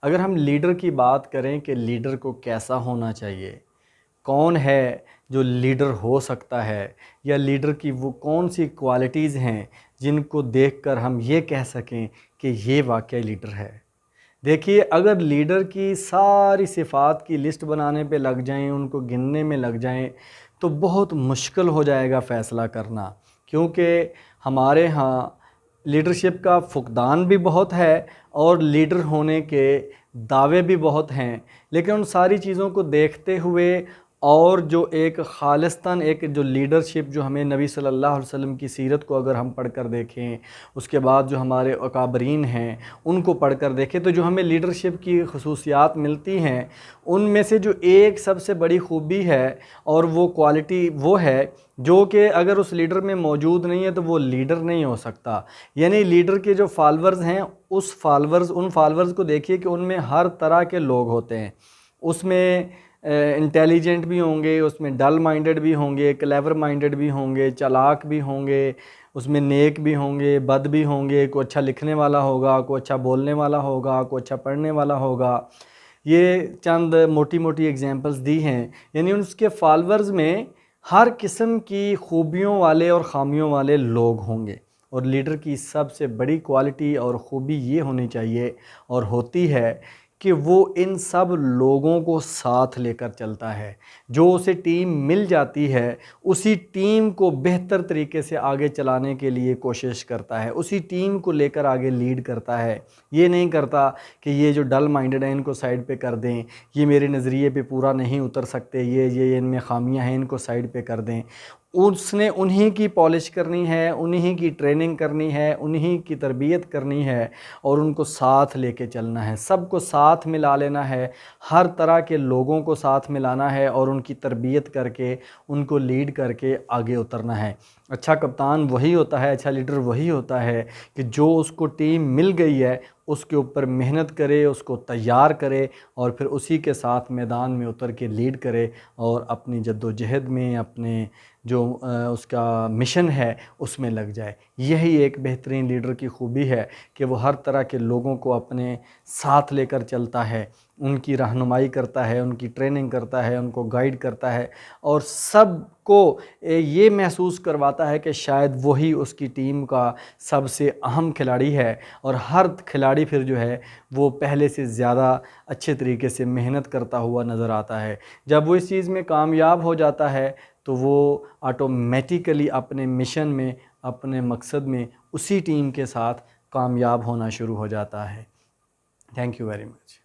अगर हम लीडर की बात करें कि लीडर को कैसा होना चाहिए, कौन है जो लीडर हो सकता है, या लीडर की वो कौन सी क्वालिटीज़ हैं जिनको देखकर हम ये कह सकें कि ये वाकई लीडर है। देखिए, अगर लीडर की सारी सिफ़ात की लिस्ट बनाने पे लग जाएं, उनको गिनने में लग जाएं, तो बहुत मुश्किल हो जाएगा फ़ैसला करना। क्योंकि हमारे यहाँ लीडरशिप का फुकदान भी बहुत है और लीडर होने के दावे भी बहुत हैं, लेकिन उन सारी चीज़ों को देखते हुए और जो एक ख़ालिस्तान एक जो लीडरशिप जो हमें नबी सल्लल्लाहु अलैहि वसल्लम की सीरत को अगर हम पढ़ कर देखें, उसके बाद जो हमारे अकाबरीन हैं उनको पढ़ कर देखें, तो जो हमें लीडरशिप की खसूसियात मिलती हैं उनमें से जो एक सबसे बड़ी खूबी है और वो क्वालिटी वो है जो कि अगर उस लीडर में मौजूद नहीं है तो वो लीडर नहीं हो सकता। यानी लीडर के जो फॉलोअर्स हैं उन फॉलोअर्स को देखिए कि उनमें हर तरह के लोग होते हैं। उसमें इंटेलिजेंट भी होंगे, उसमें डल माइंडेड भी होंगे, क्लेवर माइंडेड भी होंगे, चालाक भी होंगे, उसमें नेक भी होंगे, बद भी होंगे, कोई अच्छा लिखने वाला होगा, कोई अच्छा बोलने वाला होगा, कोई अच्छा पढ़ने वाला होगा। ये चंद मोटी मोटी एग्जांपल्स दी हैं। यानी उसके फॉलोअर्स में हर किस्म की खूबियों वाले और ख़ामियों वाले लोग होंगे। और लीडर की सबसे बड़ी क्वालिटी और ख़ूबी ये होनी चाहिए और होती है कि वो इन सब लोगों को साथ लेकर चलता है। जो उसे टीम मिल जाती है, उसी टीम को बेहतर तरीके से आगे चलाने के लिए कोशिश करता है, उसी टीम को लेकर आगे लीड करता है। ये नहीं करता कि ये जो डल माइंडेड हैं इनको साइड पे कर दें, ये मेरे नज़रिए पे पूरा नहीं उतर सकते, ये इनमें ख़ामियाँ हैं, इनको साइड पे कर दें। उसने उन्हीं की पॉलिश करनी है, उन्हीं की ट्रेनिंग करनी है, उन्हीं की तरबियत करनी है और उनको साथ लेके चलना है, सबको साथ मिला लेना है, हर तरह के लोगों को साथ मिलाना है और उनकी तरबियत करके उनको लीड करके आगे उतरना है। अच्छा कप्तान वही होता है, अच्छा लीडर वही होता है कि जो उसको टीम मिल गई है उसके ऊपर मेहनत करे, उसको तैयार करे और फिर उसी के साथ मैदान में उतर के लीड करे और अपनी जद्दोजहद में अपने जो उसका मिशन है उसमें लग जाए। यही एक बेहतरीन लीडर की खूबी है कि वो हर तरह के लोगों को अपने साथ लेकर चलता है, उनकी रहनुमाई करता है, उनकी ट्रेनिंग करता है, उनको गाइड करता है और सबको ये महसूस करवाता है कि शायद वही उसकी टीम का सबसे अहम खिलाड़ी है और हर खिलाड़ी फिर जो है वो पहले से ज़्यादा अच्छे तरीके से मेहनत करता हुआ नज़र आता है। जब वो इस चीज़ में कामयाब हो जाता है तो वो ऑटोमेटिकली अपने मिशन में, अपने मकसद में उसी टीम के साथ कामयाब होना शुरू हो जाता है। Thank you very much.